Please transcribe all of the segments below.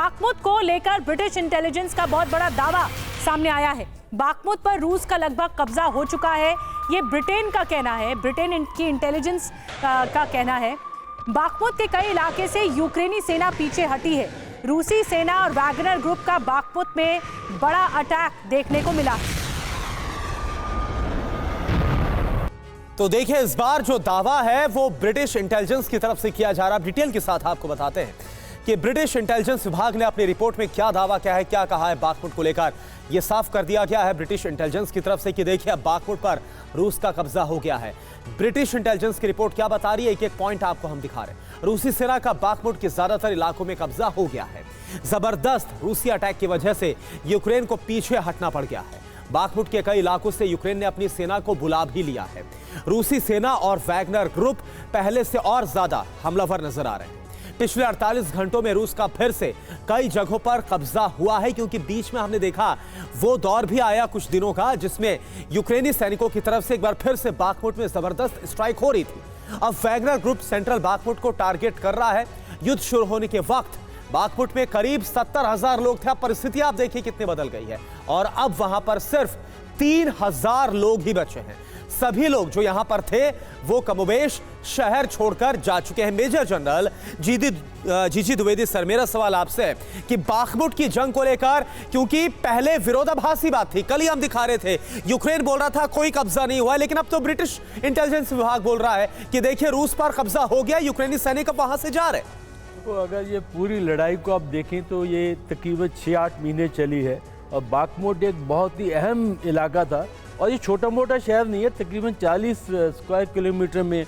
Bakhmut को लेकर British intelligence का बहुत बड़ा दावा सामने आया है। बाखमुत पर रूस का लगभग कब्जा हो चुका है, ये ब्रिटेन का कहना है, ब्रिटेन की इंटेलिजेंस का कहना है। बाखमुत के कई इलाके से यूक्रेनी सेना पीछे हटी है। रूसी सेना और वैगनर ग्रुप का बाखमुत में बड़ा अटैक देखने को मिला। तो देखिए, इस बार जो दावा है वो ब्रिटिश इंटेलिजेंस की तरफ से किया जा रहा है। डिटेल के साथ आपको बताते हैं कि ब्रिटिश इंटेलिजेंस विभाग ने अपनी रिपोर्ट में क्या दावा किया है, क्या कहा है बाखमुत को लेकर। यह साफ कर दिया गया है ब्रिटिश इंटेलिजेंस की तरफ से कि देखिए, अब बाखमुत पर रूस का कब्जा हो गया है। ब्रिटिश इंटेलिजेंस की रिपोर्ट क्या बता रही है, एक एक पॉइंट आपको हम दिखा रहे हैं। रूसी सेना का बाखमुत के ज्यादातर इलाकों में कब्जा हो गया है। जबरदस्त रूसी अटैक की वजह से यूक्रेन को पीछे हटना पड़ गया है। बाखमुत के कई इलाकों से यूक्रेन ने अपनी सेना को बुला भी लिया है। रूसी सेना और वैगनर ग्रुप पहले से और ज्यादा हमलावर नजर आ रहे हैं। पिछले 48 घंटों में रूस का फिर से कई जगहों पर कब्जा हुआ है, क्योंकि बीच में हमने देखा वो दौर भी आया कुछ दिनों का जिसमें यूक्रेनी सैनिकों की तरफ से एक बार फिर से बाखमुत में जबरदस्त स्ट्राइक हो रही थी। अब वैगनर ग्रुप सेंट्रल बाखमुत को टारगेट कर रहा है। युद्ध शुरू होने के वक्त बाखमुत में करीब 70,000 लोग थे। अब परिस्थिति आप देखिए कितनी बदल गई है और अब वहां पर सिर्फ 3,000 लोग ही बचे हैं। सभी लोग जो यहां पर थे वो कमोबेश शहर छोड़कर जा चुके हैं। मेजर जनरल जीजी द्विवेदी सर, मेरा सवाल आपसे है कि बाखमुत की जंग को लेकर, क्योंकि पहले विरोधाभासी बात थी, कल ही हम दिखा रहे थे, यूक्रेन बोल रहा था कोई कब्जा नहीं हुआ, लेकिन अब तो ब्रिटिश इंटेलिजेंस विभाग बोल रहा है कि देखिए रूस पर कब्जा हो गया, यूक्रेनी सैनिक अब वहां से जा रहे। तो अगर ये पूरी लड़ाई को आप देखें तो ये तकरीबन 6-8 महीने चली है और बाखमुत एक बहुत ही अहम इलाका था और ये छोटा मोटा शहर नहीं है, तकरीबन 40 स्क्वायर किलोमीटर में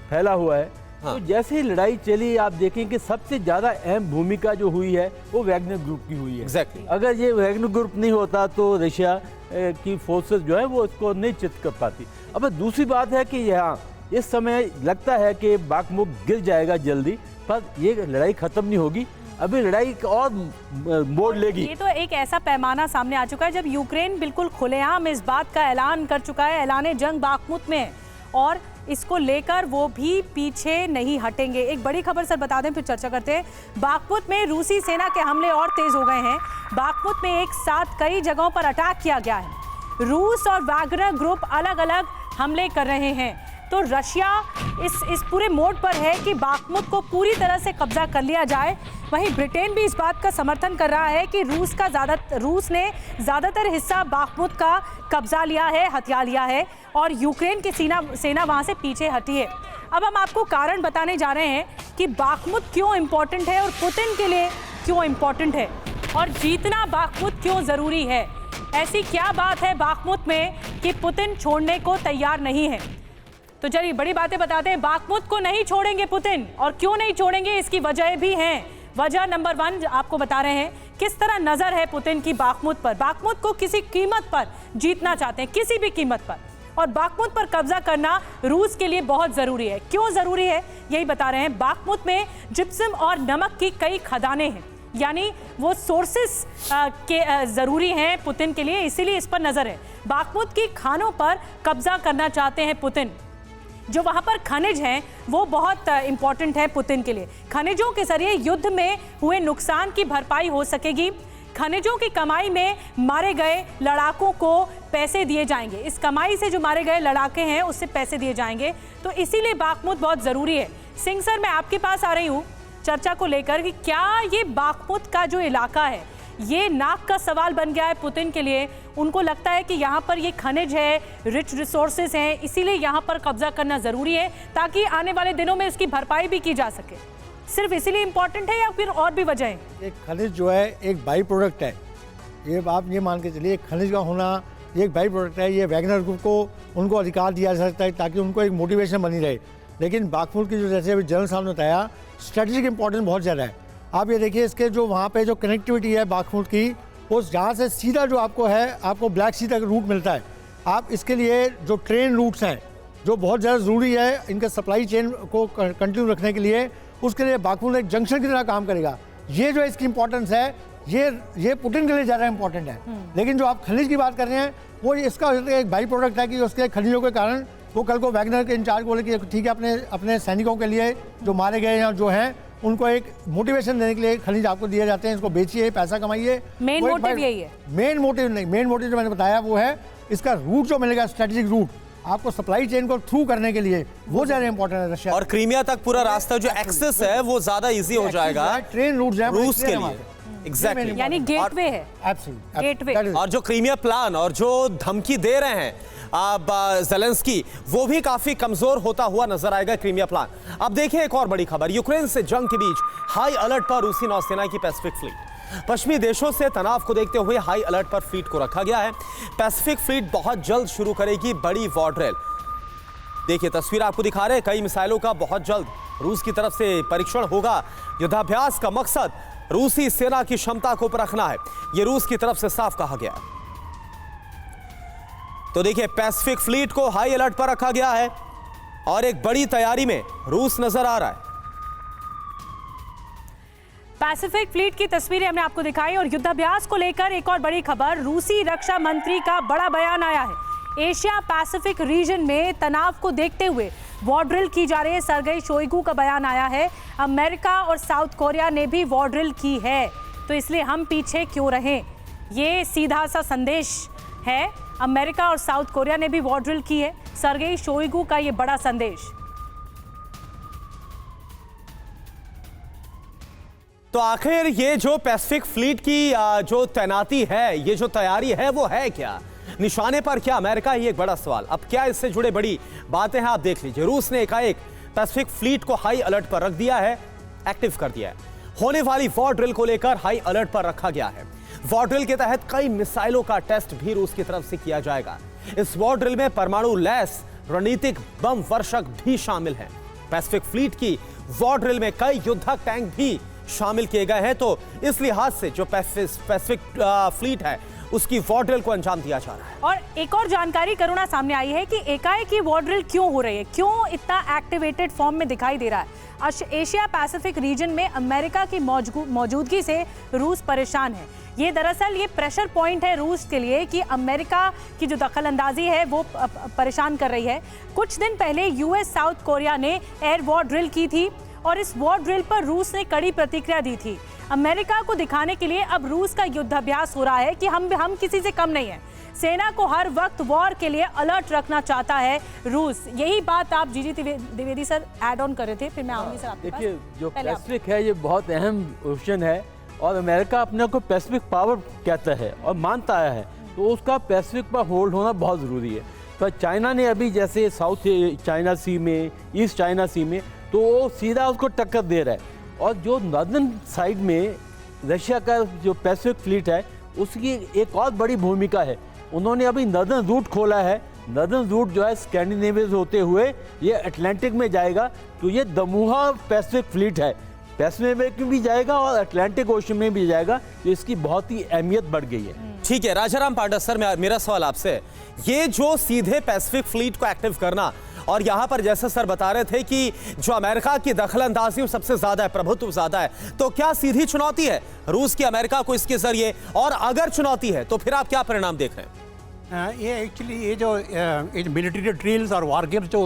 फैला हुआ है। हाँ। तो जैसे ही लड़ाई चली आप देखें कि सबसे ज़्यादा अहम भूमिका जो हुई है वो वैगनर ग्रुप की हुई है। Exactly. अगर ये वैगनर ग्रुप नहीं होता तो रशिया की फोर्सेस जो है वो इसको नहीं चित कर पाती। अब दूसरी बात है कि यहाँ इस समय लगता है कि बाखमुत गिर जाएगा जल्दी, पर ये लड़ाई खत्म नहीं होगी, अभी लड़ाई और मोड़ लेगी। ये तो एक ऐसा पैमाना सामने आ चुका है जब यूक्रेन बिल्कुल खुलेआम इस बात का ऐलान कर चुका है, ऐलान जंग बाखमुत में, और इसको लेकर वो भी पीछे नहीं हटेंगे। एक बड़ी खबर सर बता दें फिर चर्चा करते हैं। बाखमुत में रूसी सेना के हमले और तेज हो गए हैं। बाखमुत में एक साथ कई जगहों पर अटैक किया गया है। रूस और वैगनर ग्रुप अलग अलग हमले कर रहे हैं। तो रशिया इस पूरे मोड पर है कि बाखमुत को पूरी तरह से कब्जा कर लिया जाए। वहीं ब्रिटेन भी इस बात का समर्थन कर रहा है कि रूस ने ज़्यादातर हिस्सा बाखमुत का कब्जा लिया है, हथिया लिया है और यूक्रेन की सेना वहाँ से पीछे हटी है। अब हम आपको कारण बताने जा रहे हैं कि बाखमुत क्यों इम्पोर्टेंट है और पुतिन के लिए क्यों इम्पोर्टेंट है और जीतना बाखमुत क्यों ज़रूरी है। ऐसी क्या बात है बाखमुत में कि पुतिन छोड़ने को तैयार नहीं है। तो चलिए बड़ी बातें बताते हैं। बाखमुत को नहीं छोड़ेंगे पुतिन, और क्यों नहीं छोड़ेंगे इसकी वजह भी हैं। वजह नंबर 1 आपको बता रहे हैं किस तरह नजर है पुतिन की बाखमुत पर। बाखमुत को किसी कीमत पर जीतना चाहते हैं, किसी भी कीमत पर, और बाखमुत पर कब्जा करना रूस के लिए बहुत जरूरी है। क्यों जरूरी है यही बता रहे हैं। बाखमुत में जिप्सम और नमक की कई खदानें हैं, यानी वो सोर्सेस के ज़रूरी हैं पुतिन के लिए, इसीलिए इस पर नज़र है। बाखमुत की खानों पर कब्जा करना चाहते हैं पुतिन। जो वहाँ पर खनिज हैं वो बहुत इम्पॉर्टेंट है पुतिन के लिए। खनिजों के जरिए युद्ध में हुए नुकसान की भरपाई हो सकेगी। खनिजों की कमाई में मारे गए लड़ाकों को पैसे दिए जाएंगे। इस कमाई से जो मारे गए लड़ाके हैं उससे पैसे दिए जाएंगे। तो इसीलिए बाखमुत बहुत ज़रूरी है। सिंह सर, मैं आपके पास आ रही हूँ चर्चा को लेकर कि क्या ये बाखमुत का जो इलाका है ये नाक का सवाल बन गया है पुतिन के लिए। उनको लगता है कि यहाँ पर ये खनिज है, रिच रिसोर्सेज हैं, इसीलिए यहाँ पर कब्जा करना ज़रूरी है ताकि आने वाले दिनों में इसकी भरपाई भी की जा सके। सिर्फ इसीलिए इम्पोर्टेंट है या फिर और भी वजह है? एक खनिज जो है एक बाई प्रोडक्ट है। ये आप ये मान के चलिए खनिज का होना ये एक बाई प्रोडक्ट है। ये वैगनर ग्रुप को उनको अधिकार दिया जा सकता है ताकि उनको एक मोटिवेशन बनी रहे। लेकिन बाखमुत की जो जैसे अभी जनरल साहब ने बताया स्ट्रेटेजिक इंपॉर्टेंस बहुत ज़्यादा है। आप ये देखिए इसके जो वहाँ पे जो कनेक्टिविटी है बाखमुत की, उस जहाँ से सीधा जो आपको है आपको ब्लैक सी तक रूट मिलता है। आप इसके लिए जो ट्रेन रूट्स हैं जो बहुत ज़्यादा ज़रूरी है इनके सप्लाई चेन को कंटिन्यू रखने के लिए, उसके लिए बाखमुत एक जंक्शन की तरह काम करेगा। ये जो इसकी इंपॉर्टेंस है ये पुतिन के लिए ज़्यादा इंपॉर्टेंट है। लेकिन जो आप खनिज की बात कर रहे हैं वो इसका एक बाई प्रोडक्ट है कि उसके खनिजों के कारण वो कल को वैगनर के इंचार्ज बोले कि ठीक है अपने सैनिकों के लिए जो मारे गए हैं जो हैं उनको एक मोटिवेशन देने के लिए खनिज आपको दिए जाते हैं, इसको बेचिए, पैसा कमाइए। मेन मोटिव यही है। मेन मोटिव नहीं, मेन मोटिव जो मैंने बताया वो है इसका रूट जो मिलेगा, स्ट्रेटेजिक रूट आपको सप्लाई चेन को थ्रू करने के लिए, वो ज्यादा इंपॉर्टेंट है रशिया। और क्रीमिया तक पूरा रास्ता जो एक्सेस है वो ज्यादा इजी हो जाएगा ट्रेन रूट रूस के लिए। एग्जैक्टली, यानी गेटवे है, गेटवे। और जो क्रीमिया प्लान और जो धमकी दे रहे हैं अब ज़ेलेंस्की, वो भी काफी कमजोर होता हुआ नजर आएगा क्रीमिया प्लान। अब देखिए एक और बड़ी खबर, यूक्रेन से जंग के बीच हाई अलर्ट पर रूसी नौसेना की पैसिफिक फ्लीट। पश्चिमी देशों से तनाव को देखते हुए हाई अलर्ट पर फ्लीट को रखा गया है। पैसिफिक फ्लीट बहुत जल्द शुरू करेगी बड़ी वॉर ड्रिल। देखिए तस्वीर आपको दिखा रहे हैं, कई मिसाइलों का बहुत जल्द रूस की तरफ से परीक्षण होगा। युद्धाभ्यास का मकसद रूसी सेना की क्षमता को परखना है, यह रूस की तरफ से साफ कहा गया है। तो देखिए पैसिफिक फ्लीट को हाई अलर्ट पर रखा गया है और एक बड़ी तैयारी में रूस नजर आ रहा है। पैसिफिक फ्लीट की तस्वीरें हमने आपको दिखाई और युद्धाभ्यास को लेकर एक और बड़ी खबर, रूसी रक्षा मंत्री का बड़ा बयान आया है। एशिया पैसिफिक रीजन में तनाव को देखते हुए वॉर ड्रिल की जा रही है। सर्गेई शोइगु का बयान आया है, अमेरिका और साउथ कोरिया ने भी वॉर ड्रिल की है, तो इसलिए हम पीछे क्यों रहें। ये सीधा सा संदेश है, अमेरिका और साउथ कोरिया ने भी वॉर ड्रिल की है। सर्गेई शोइगु का ये बड़ा संदेश। तो आखिर ये जो पैसिफिक फ्लीट की जो तैनाती है, ये जो तैयारी है वो है क्या, निशाने पर क्या अमेरिका, ये एक बड़ा सवाल। अब क्या इससे जुड़े बड़ी बातें हैं, आप देख लीजिए। रूस ने एकाएक पैसिफिक फ्लीट को हाई अलर्ट पर रख दिया है, एक्टिव कर दिया है। होने वाली वॉर ड्रिल को लेकर हाई अलर्ट पर रखा गया है। वॉर ड्रिल के तहत कई मिसाइलों का टेस्ट भी रूस की तरफ से किया जाएगा। इस वॉर ड्रिल में परमाणु लैस रणनीतिक बम वर्षक भी शामिल हैं। पैसिफिक फ्लीट की वॉर ड्रिल में कई युद्धक टैंक भी शामिल किए गए हैं, तो इस लिहाज से जो पैसिफिक फ्लीट है उसकी वॉर ड्रिल को अंजाम दिया जा रहा है। और एक और जानकारी करुणा सामने आई है कि एकाएक ये वॉर ड्रिल क्यों हो रही है, क्यों इतना एक्टिवेटेड फॉर्म में दिखाई दे रहा है। एशिया पैसिफिक रीजन में अमेरिका की मौजूदगी से रूस परेशान है। ये दरअसल ये प्रेशर पॉइंट है रूस के लिए कि अमेरिका की जो दखलंदाजी है वो परेशान कर रही है। कुछ दिन पहले यूएस साउथ कोरिया ने एयर वॉर ड्रिल की थी और इस वॉर ड्रिल पर रूस ने कड़ी प्रतिक्रिया दी थी। अमेरिका को दिखाने के लिए अब रूस का युद्धाभ्यास हो रहा है कि हम किसी से कम नहीं है। सेना को हर वक्त वॉर के लिए अलर्ट रखना चाहता है रूस। यही बात आप जीजी द्विवेदी सर ऐड ऑन कर रहे थे, फिर मैं आऊंगी सर आपके पास। देखिए जो पैसिफिक है ये बहुत अहम ओशन है और अमेरिका अपने को पैसिफिक पावर कहता है और मानता आया है, तो उसका पैसिफिक पर होल्ड होना बहुत ज़रूरी है। तो चाइना ने अभी जैसे साउथ चाइना सी में, ईस्ट चाइना सी में, तो वो सीधा उसको टक्कर दे रहा है। और जो नॉर्दर्न साइड में रशिया का जो पैसिफिक फ्लीट है उसकी एक और बड़ी भूमिका है। उन्होंने अभी नॉर्दर्न रूट खोला है। नॉर्दर्न रूट जो है स्कैंडिनेविया होते हुए ये अटलांटिक में जाएगा, तो ये दमुहा पैसिफिक फ्लीट है, पैसिफिक में भी जाएगा और अटलांटिक ओशन में भी जाएगा, तो इसकी बहुत ही अहमियत बढ़ गई है। ठीक है राजाराम पांडा सर, मेरा सवाल आपसे, ये जो सीधे पैसिफिक फ्लीट को एक्टिव करना और यहां पर जैसे सर बता रहे थे कि जो अमेरिका की दखलंदाजी सबसे ज्यादा है, प्रभुत्व ज्यादा है, तो क्या सीधी चुनौती है रूस की अमेरिका को इसके जरिए, और अगर चुनौती है तो फिर आप क्या परिणाम देख रहे हैं? ये एक्चुअली ये जो मिलिट्री ड्रिल्स और वार गेम्स जो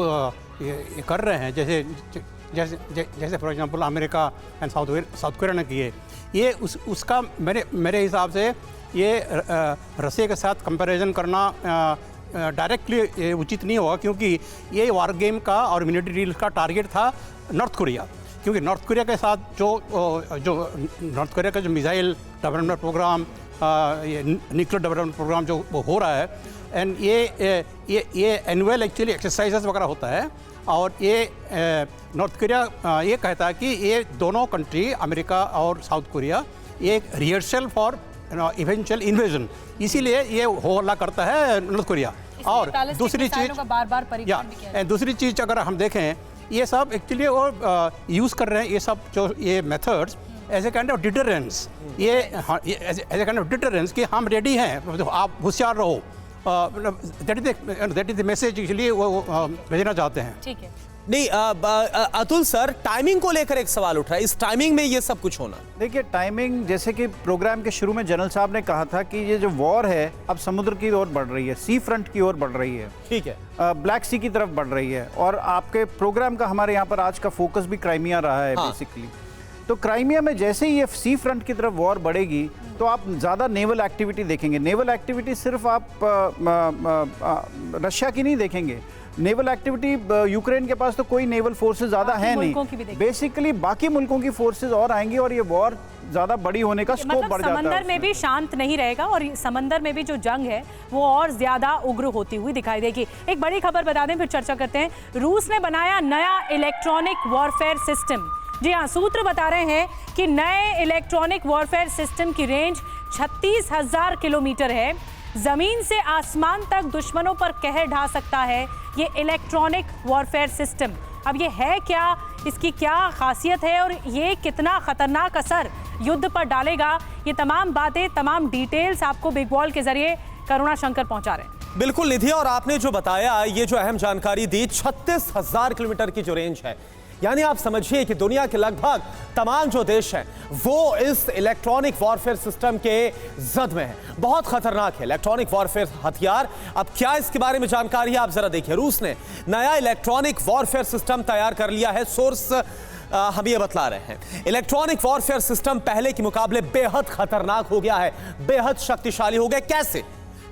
ये कर रहे हैं, जैसे for example America and south Korea ने किए, ये उसका मेरे हिसाब से ये रशिया के साथ कंपैरिजन करना डायरेक्टली उचित नहीं होगा, क्योंकि ये वार गेम का और मिलिट्री ड्रिल्स का टारगेट था नॉर्थ कोरिया। क्योंकि नॉर्थ कोरिया के साथ जो नॉर्थ कोरिया का जो मिसाइल डेवलपमेंट प्रोग्राम, ये न्यूक्लियर डेवलपमेंट प्रोग्राम जो हो रहा है, एंड ये एनुअल एक्चुअली एक्सरसाइजेस वगैरह होता है, और ये नॉर्थ कोरिया ये कहता है कि ये दोनों कंट्री अमेरिका और साउथ कोरिया ये एक रिहर्सल फॉर इवेंचुअल इन्वेजन, इसीलिए ये हो हल्ला करता है नॉर्थ कोरिया। और दूसरी चीज़ अगर हम देखें, ये सब एक्चुअली वो यूज़ कर रहे हैं ये सब जो ये methods as a kind of deterrence, ये as a kind of deterrence कि हम रेडी हैं, तो आप होशियार रहो। That is the message actually वो भेजना चाहते हैं। ठीक है। नहीं अतुल सर, टाइमिंग को लेकर एक सवाल उठ रहा है, इस टाइमिंग में ये सब कुछ होना। देखिए टाइमिंग, जैसे कि प्रोग्राम के शुरू में जनरल साहब ने कहा था कि ये जो वॉर है अब समुद्र की ओर बढ़ रही है, सी फ्रंट की ओर बढ़ रही है, ठीक है, ब्लैक सी की तरफ बढ़ रही है। और आपके प्रोग्राम का हमारे यहाँ पर आज का फोकस भी क्राइमिया रहा है बेसिकली। तो क्राइमिया में जैसे ही ये सी फ्रंट की तरफ वॉर बढ़ेगी तो आप ज़्यादा नेवल एक्टिविटी देखेंगे। नेवल एक्टिविटी सिर्फ आप रशिया की नहीं देखेंगे, नेवल एक्टिविटी यूक्रेन के पास तो कोई नेवल फोर्सेस ज़्यादा है नहीं, बेसिकली बाकी मुल्कों की फोर्सेस और आएंगी और ये वॉर ज़्यादा बड़ी होने का स्कोप बढ़ जाता है। समंदर में भी शांत नहीं रहेगा और समंदर में भी जो जंग है वो और ज्यादा उग्र होती हुई दिखाई देगी। एक बड़ी खबर बता दें फिर चर्चा करते हैं। रूस ने बनाया नया इलेक्ट्रॉनिक वॉरफेयर सिस्टम। जी हाँ, सूत्र बता रहे हैं कि नए इलेक्ट्रॉनिक वॉरफेयर सिस्टम की रेंज 36,000 किलोमीटर है। जमीन से आसमान तक दुश्मनों पर कहर ढा सकता है ये इलेक्ट्रॉनिक वॉरफेयर सिस्टम। अब ये है क्या, इसकी क्या खासियत है और ये कितना खतरनाक असर युद्ध पर डालेगा, ये तमाम बातें, तमाम डिटेल्स आपको बिग बॉल के जरिए करुणा शंकर पहुंचा रहे हैं। बिल्कुल निधि, और आपने जो बताया, ये जो अहम जानकारी दी, 36,000 किलोमीटर की जो रेंज है, यानी आप समझिए कि दुनिया के लगभग तमाम जो देश हैं वो इस इलेक्ट्रॉनिक वॉरफेयर सिस्टम के जद में है। बहुत खतरनाक है इलेक्ट्रॉनिक वॉरफेयर हथियार। अब क्या इसके बारे में जानकारी है, आप जरा देखिए। रूस ने नया इलेक्ट्रॉनिक वॉरफेयर सिस्टम तैयार कर लिया है। सोर्स हम ये बतला रहे हैं, इलेक्ट्रॉनिक वॉरफेयर सिस्टम पहले के मुकाबले बेहद खतरनाक हो गया है, बेहद शक्तिशाली हो गया। कैसे?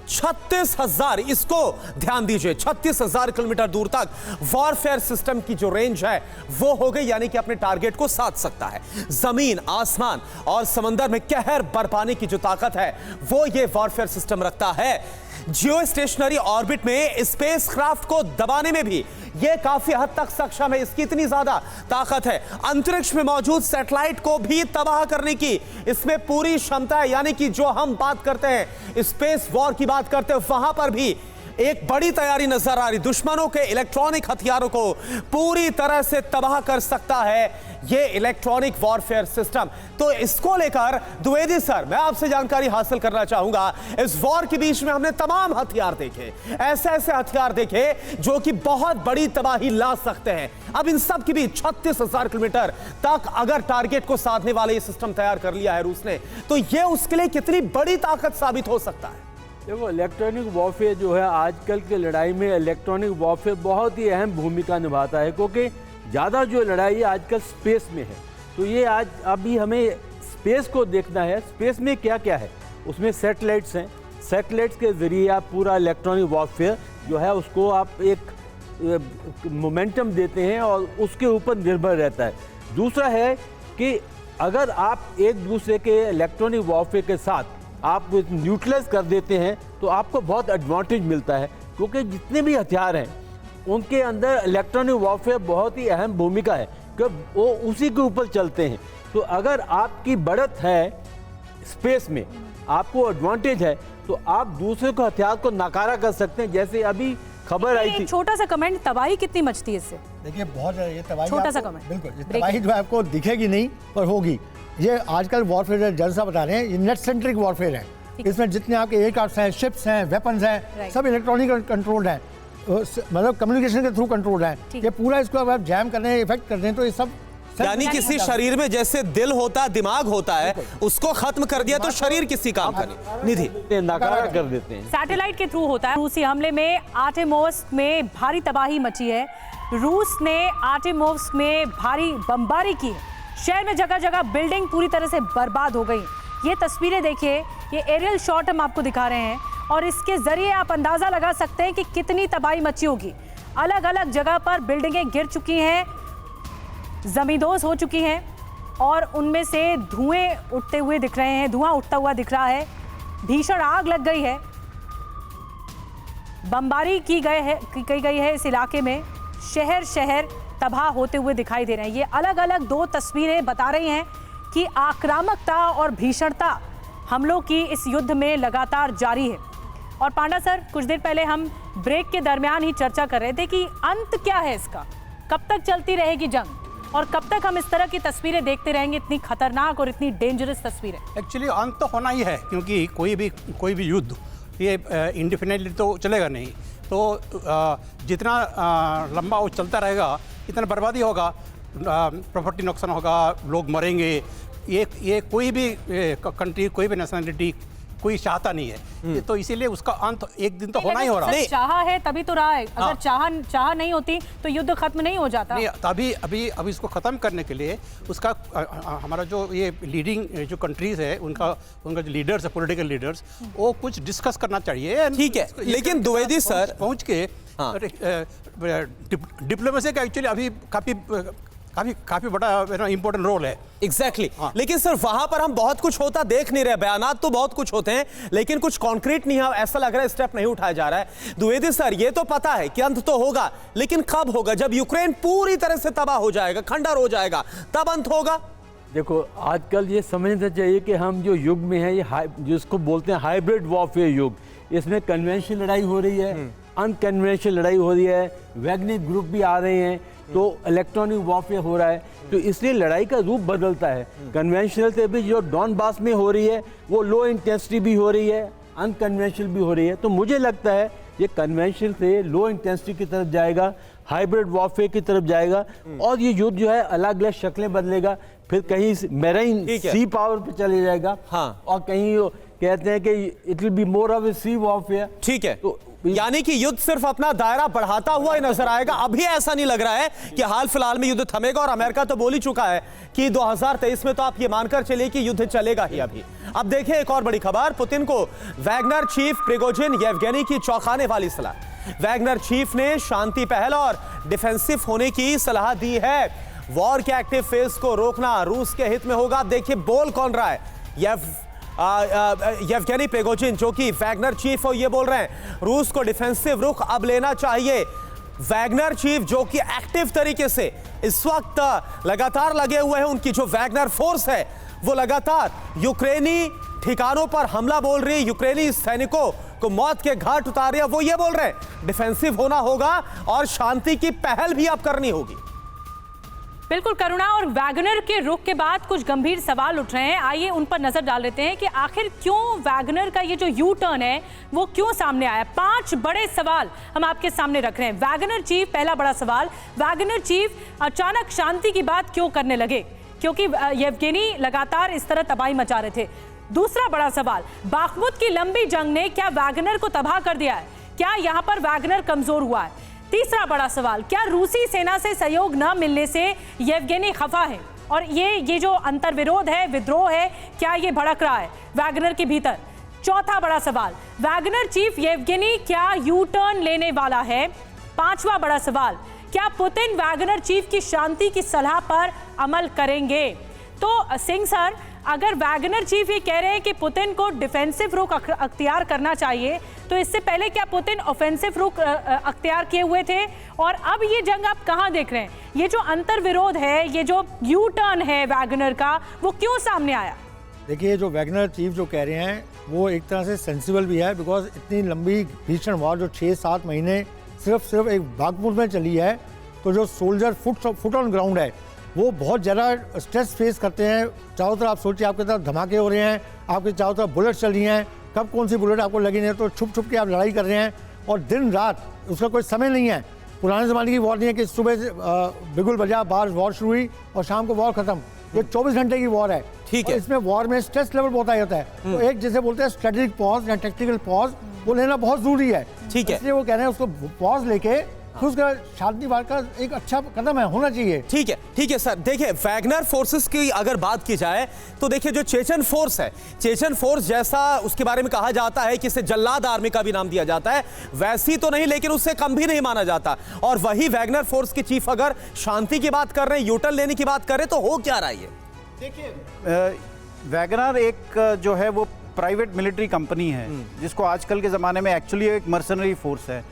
36,000, इसको ध्यान दीजिए, 36,000 किलोमीटर दूर तक वॉरफेयर सिस्टम की जो रेंज है वो हो गई, यानी कि अपने टारगेट को साध सकता है। जमीन, आसमान और समंदर में कहर बरपाने की जो ताकत है वो ये वॉरफेयर सिस्टम रखता है। जियो स्टेशनरी ऑर्बिट में स्पेस क्राफ्ट को दबाने में भी ये काफी हद तक सक्षम है, इसकी इतनी ज्यादा ताकत है। अंतरिक्ष में मौजूद सैटेलाइट को भी तबाह करने की इसमें पूरी क्षमता है, यानी कि जो हम बात करते हैं स्पेस वॉर की बात करते हैं, वहां पर भी एक बड़ी तैयारी नजर आ रही। दुश्मनों के इलेक्ट्रॉनिक हथियारों को पूरी तरह से तबाह कर सकता है ये इलेक्ट्रॉनिक वॉरफेयर सिस्टम। तो इसको लेकर द्विवेदी सर, मैं आपसे जानकारी हासिल करना चाहूंगा। इस वॉर के बीच में हमने तमाम हथियार देखे, ऐसे ऐसे हथियार देखे जो कि बहुत बड़ी तबाही ला सकते हैं। अब इन सब के बीच 36,000 किलोमीटर तक अगर टारगेट को साधने वाले ये सिस्टम तैयार कर लिया है रूस ने, तो ये उसके लिए कितनी बड़ी ताकत साबित हो सकता है? देखो, इलेक्ट्रॉनिक वॉरफेयर जो है, आजकल की लड़ाई में इलेक्ट्रॉनिक वॉरफेयर बहुत ही अहम भूमिका निभाता है, क्योंकि ज़्यादा जो लड़ाई है आजकल स्पेस में है। तो ये आज अभी हमें स्पेस को देखना है। स्पेस में क्या क्या है, उसमें सैटेलाइट्स हैं, सैटेलाइट्स के ज़रिए आप पूरा इलेक्ट्रॉनिक वॉरफेयर जो है उसको आप एक मोमेंटम देते हैं और उसके ऊपर निर्भर रहता है। दूसरा है कि अगर आप एक दूसरे के इलेक्ट्रॉनिक वॉरफेयर के साथ आप न्यूट्रलाइज कर देते हैं तो आपको बहुत एडवांटेज मिलता है, क्योंकि जितने भी हथियार हैं उनके अंदर इलेक्ट्रॉनिक वॉरफेयर बहुत ही अहम भूमिका है, क्योंकि वो उसी के ऊपर चलते हैं। तो अगर आपकी बढ़त है स्पेस में, आपको एडवांटेज है, तो आप दूसरे को हथियार को नकारा कर सकते हैं। जैसे अभी खबर आई थी, छोटा सा कमेंट, तबाही कितनी मचती है इससे? देखिए, बहुत ये तबाही, छोटा सा कमेंट, बिल्कुल ये तबाही जो है आपको दिखेगी नहीं पर होगी। ये आजकल वॉरफेयर जज साहब बता रहे हैं, ये नेट सेंट्रिक वॉरफेयर है। इसमें जितने आपके एयरक्राफ्ट हैं, शिप्स हैं, वेपन्स हैं, सब इलेक्ट्रॉनिक कंट्रोल्ड हैं, मतलब कम्युनिकेशन के थ्रू कंट्रोल्ड है। ये पूरा इसको अगर आप जैम कर रहे हैं, इफेक्ट कर रहे हैं, तो ये सब यानी किसी शरीर में जैसे दिल होता, दिमाग होता है, उसको खत्म कर दिया तो शरीर किसी काम का नहीं। निधि, नकारा कर देते हैं। सैटेलाइट के थ्रू होता है। रूसी हमले में आर्टेमोव्स्क में भारी तबाही मची है। रूस ने आर्टेमोव्स्क में भारी बमबारी की। शहर में जगह जगह बिल्डिंग पूरी तरह से बर्बाद हो गई। ये तस्वीरें देखिए, ये एरियल शॉट हम आपको दिखा रहे हैं और इसके जरिए आप अंदाजा लगा सकते हैं कि कितनी तबाही मची होगी। अलग अलग जगह पर बिल्डिंगें गिर चुकी हैं, जमींदोज हो चुकी हैं और उनमें से धुएं उठते हुए दिख रहे हैं, धुआं उठता हुआ दिख रहा है। भीषण आग लग गई है, बमबारी की गई है इस इलाके में। शहर शहर तबाह होते हुए दिखाई दे रहे हैं। ये अलग अलग दो तस्वीरें बता रही हैं कि आक्रामकता और भीषणता हमलों की इस युद्ध में लगातार जारी है। और पांडा सर, कुछ देर पहले हम ब्रेक के दरमियान ही चर्चा कर रहे थे कि अंत क्या है इसका, कब तक चलती रहेगी जंग और कब तक हम इस तरह की तस्वीरें देखते रहेंगे, इतनी खतरनाक और इतनी डेंजरस तस्वीरें? एक्चुअली अंत तो होना ही है, क्योंकि कोई भी युद्ध ये इंडिफिनिटली तो चलेगा नहीं। तो जितना लंबा वो चलता रहेगा इतना बर्बादी होगा, प्रॉपर्टी नुकसान होगा, लोग मरेंगे। ये कोई भी कंट्री, कोई भी नेशनलिटी कोई चाहता नहीं है, तो इसीलिए उसका अंत एक दिन तो होना ही हो रहा है। चाहा है तभी तो रहा है, अगर चाह नहीं होती तो युद्ध खत्म नहीं हो जाता। नहीं, अभी इसको खत्म करने के लिए उसका हमारा जो ये लीडिंग जो कंट्रीज है उनका जो लीडर्स है, पॉलिटिकल लीडर्स, वो कुछ डिस्कस करना चाहिए। ठीक है, लेकिन द्विवेदी सर पहुंच के डिप्लोमेसी का एक्चुअली अभी काफी बड़ा इंपॉर्टेंट रोल है। एग्जैक्टली लेकिन सर वहां पर हम बहुत कुछ होता देख नहीं रहे। बयानात तो बहुत कुछ होते हैं लेकिन कुछ कॉन्क्रीट नहीं है, ऐसा लग रहा है स्टेप नहीं उठाया जा रहा है। द्विवेदी सर ये तो पता है कि अंत तो होगा, लेकिन कब होगा? जब यूक्रेन पूरी तरह से तबाह हो जाएगा, खंडर हो जाएगा, तब अंत होगा। देखो आजकल ये समझना चाहिए कि हम जो युग में है, ये जिसको बोलते हैं हाइब्रिड वॉरफेयर युग, इसमें कन्वेंशनल लड़ाई हो रही है, अनकन्वेंशनल लड़ाई हो रही है, वैगनिक ग्रुप भी आ रहे हैं, तो इलेक्ट्रॉनिक वॉरफेयर हो रहा है, तो इसलिए लड़ाई का रूप बदलता है। कन्वेंशनल से भी जो डॉनबास में हो रही है वो लो इंटेंसिटी भी हो रही है, अनकन्वेंशनल भी हो रही है। तो मुझे लगता है ये कन्वेंशनल से लो इंटेंसिटी की तरफ जाएगा, हाइब्रिड वॉरफेयर की तरफ जाएगा, और ये युद्ध जो है अलग अलग शक्लें बदलेगा। फिर कहीं मैरीन सी पावर पे चले जाएगा, और कहीं कहते हैं कि it will be more of a sea warfare. ठीक है, तो यानी कि युद्ध सिर्फ अपना दायरा बढ़ाता हुआ ही नजर आएगा। अभी ऐसा नहीं लग रहा है कि हाल फिलहाल में युद्ध थमेगा, और अमेरिका तो बोल ही चुका है कि 2023 में तो आप ये मानकर चलिए कि युद्ध चलेगा ही। अभी अब देखिए एक और बड़ी खबर, पुतिन को वैगनर चीफ प्रिगोजिन येवगेनी की चौंकाने वाली सलाह। वैगनर चीफ ने शांति पहल और डिफेंसिव होने की सलाह दी है। वॉर के एक्टिव फेज को रोकना रूस के हित में होगा। देखिए बोल कौन रहा है, येवगेनी प्रिगोजिन जो कि वैगनर चीफ हो, ये बोल रहे हैं रूस को डिफेंसिव रुख अब लेना चाहिए। वैगनर चीफ जो कि एक्टिव तरीके से इस वक्त लगातार लगे हुए हैं, उनकी जो वैगनर फोर्स है वो लगातार यूक्रेनी ठिकानों पर हमला बोल रही है, यूक्रेनी सैनिकों को मौत के घाट उतार रही है। वो ये बोल रहे हैं डिफेंसिव होना होगा और शांति की पहल भी अब करनी होगी। बिल्कुल करुणा, और वैगनर के रुख के बाद कुछ गंभीर सवाल उठ रहे हैं। आइए उन पर नजर डाल लेते हैं कि आखिर क्यों वैगनर का ये जो यू टर्न है वो क्यों सामने आया। 5 बड़े सवाल हम आपके सामने रख रहे हैं। वैगनर चीफ, पहला बड़ा सवाल, वैगनर चीफ अचानक शांति की बात क्यों करने लगे, क्योंकि येवगेनी लगातार इस तरह तबाही मचा रहे थे। दूसरा बड़ा सवाल, बाखमुत की लंबी जंग ने क्या वैगनर को तबाह कर दिया है, क्या यहाँ पर वैगनर कमजोर हुआ है। तीसरा बड़ा सवाल, क्या रूसी सेना से सहयोग न मिलने से येवगेनी खफा है, और ये जो अंतर्विरोध है, विद्रोह है, क्या ये भड़क रहा है वैगनर के भीतर। चौथा बड़ा सवाल, वैगनर चीफ येवगेनी क्या यू टर्न लेने वाला है। पांचवा बड़ा सवाल, क्या पुतिन वैगनर चीफ की शांति की सलाह पर अमल करेंगे। तो सिंह सर, अगर वैगनर चीफ ये कह रहे हैं कि पुतिन को डिफेंसिव रुख अख्तियार करना चाहिए, तो इससे पहले क्या पुतिन ऑफेंसिव रुख अख्तियार किए हुए थे, और अब ये जंग आप कहां देख रहे हैं। ये जो अंतर्विरोध है, ये जो यू टर्न है वैगनर का, वो क्यों सामने आया। देखिए जो वैगनर चीफ जो कह रहे हैं वो एक तरह से सेंसिबल भी है, बिकॉज इतनी लंबी भीषण वॉर जो 6-7 महीने सिर्फ एक बागमुत में चली है, तो जो सोल्जर फुट ऑन ग्राउंड है वो बहुत ज़्यादा स्ट्रेस फेस करते हैं। चारों तरफ आप सोचिए, आपके तरफ धमाके हो रहे हैं, आपके चारों तरफ बुलेट चल रही हैं, कब कौन सी बुलेट आपको लगी नहीं, तो छुप छुप के आप लड़ाई कर रहे हैं, और दिन रात उसका कोई समय नहीं है। पुराने ज़माने की वॉर नहीं है कि सुबह से बिगुल बजा, बाहर वॉर शुरू हुई और शाम को वॉर खत्म। ये 24 घंटे की वॉर है। ठीक है, इसमें वॉर में स्ट्रेस लेवल बहुत हाई होता है, तो एक जैसे बोलते हैं स्ट्रेटेजिक पॉज या टैक्टिकल पॉज, वो लेना बहुत जरूरी है। ठीक है, इसलिए वो कह रहे हैं उसको पॉज लेके उसका शांति बात का एक अच्छा कदम है, होना चाहिए। ठीक है सर। देखिए वैगनर फोर्सेस की अगर बात की जाए तो देखिए जो चेचन फोर्स है, चेचन फोर्स जैसा उसके बारे में कहा जाता है कि इसे जल्लाद आर्मी का भी नाम दिया जाता है, वैसी तो नहीं लेकिन उससे कम भी नहीं माना जाता। और वही वैगनर फोर्स के चीफ अगर शांति की बात कर रहे हैं, यूटर्न लेने की बात कर रहे हैं, तो हो क्या रहा है। देखिए वैगनर एक जो है वो प्राइवेट मिलिट्री कंपनी है, जिसको आजकल के ज़माने में एक्चुअली एक मर्सनरी फोर्स है।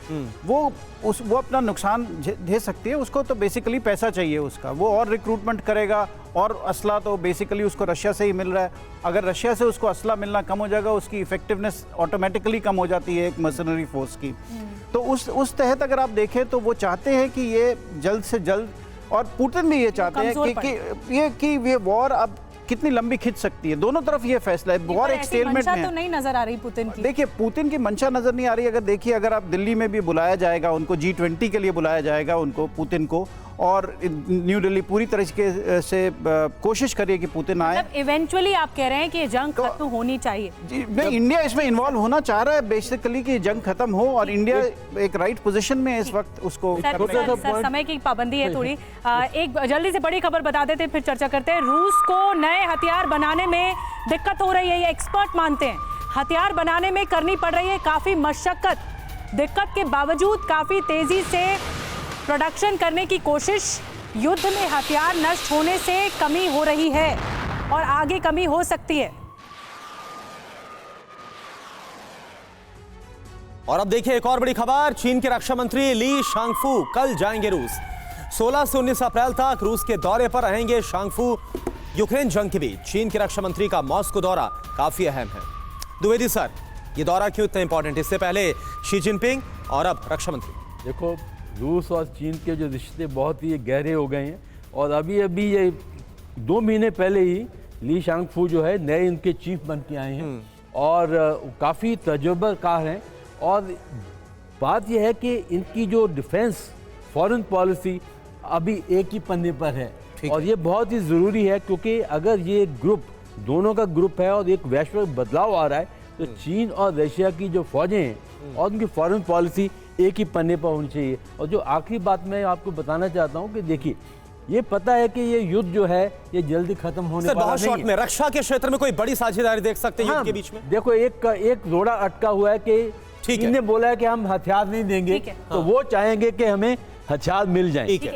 वो अपना नुकसान झेल सकती है, उसको तो बेसिकली पैसा चाहिए उसका, वो और रिक्रूटमेंट करेगा, और असला तो बेसिकली उसको रशिया से ही मिल रहा है। अगर रशिया से उसको असला मिलना कम हो जाएगा, उसकी इफेक्टिवनेस ऑटोमेटिकली कम हो जाती है एक मर्सनरी फोर्स की। तो उस तहत अगर आप देखें तो वो चाहते हैं कि ये जल्द से जल्द, और पुतिन भी ये चाहते हैं कि ये वॉर अब कितनी लंबी खिंच सकती है। दोनों तरफ ये फैसला है, वॉर एक स्टेलमेट में है। तो नहीं नजर आ रही पुतिन की। देखिए पुतिन की मंशा नजर नहीं आ रही। अगर देखिए, अगर आप दिल्ली में भी बुलाया जाएगा उनको, G20 के लिए बुलाया जाएगा उनको, पुतिन को, और न्यू दिल्ली पूरी तरीके से कोशिश करिए कि पुतिन आए। मतलब इवेंचुअली आप कह रहे हैं कि ये जंग खत्म होनी चाहिए। नहीं, इंडिया इसमें इन्वॉल्व होना चाह रहा है बेसिकली कि जंग खत्म हो, और इंडिया एक राइट पोजीशन में इस वक्त उसको सर, समय की पाबंदी है थोड़ी। एक जल्दी से बड़ी खबर बता देते फिर चर्चा करते हैं। रूस को नए हथियार बनाने में दिक्कत हो रही है, ये एक्सपर्ट मानते हैं। हथियार बनाने में करनी पड़ रही है काफी मशक्कत, दिक्कत के बावजूद काफी तेजी से प्रोडक्शन करने की कोशिश। युद्ध में हथियार नष्ट होने से कमी हो रही है और आगे कमी हो सकती है। और अब देखिए एक और बड़ी खबर। चीन के रक्षा मंत्री ली शांगफू कल जाएंगे रूस। 16 से 19 अप्रैल तक रूस के दौरे पर रहेंगे शांगफू। यूक्रेन जंग के बीच चीन के रक्षा मंत्री का मॉस्को दौरा काफी अहम है। द्विवेदी सर, ये दौरा क्यों इतना इंपॉर्टेंट? इससे पहले शी जिनपिंग और अब रक्षा मंत्री। देखो, रूस और चीन के जो रिश्ते बहुत ही गहरे हो गए हैं, और अभी ये 2 महीने पहले ही ली शांगफू जो है नए इनके चीफ बन के आए हैं और काफ़ी तजुर्बाकार हैं। और बात यह है कि इनकी जो डिफेंस फॉरेन पॉलिसी अभी एक ही पन्ने पर है, और ये बहुत ही ज़रूरी है, क्योंकि अगर ये ग्रुप दोनों का ग्रुप है और एक वैश्विक बदलाव आ रहा है, तो चीन और रशिया की जो फौजें हैं और उनकी फॉरेन पॉलिसी एक ही पन्ने पर होनी चाहिए। और जो आखिरी बात मैं आपको बताना चाहता हूं कि देखिए, ये पता है कि ये युद्ध जो है ये जल्दी खत्म होने वाला बहुत नहीं शॉर्ट में रक्षा के क्षेत्र में कोई बड़ी साझेदारी देख सकते हैं युद्ध के बीच में? देखो, एक रोड़ा अटका हुआ है कि चीन ने बोला है कि हम हथियार नहीं देंगे, तो वो चाहेंगे कि हमें हथियार मिल जाए। ठीक है।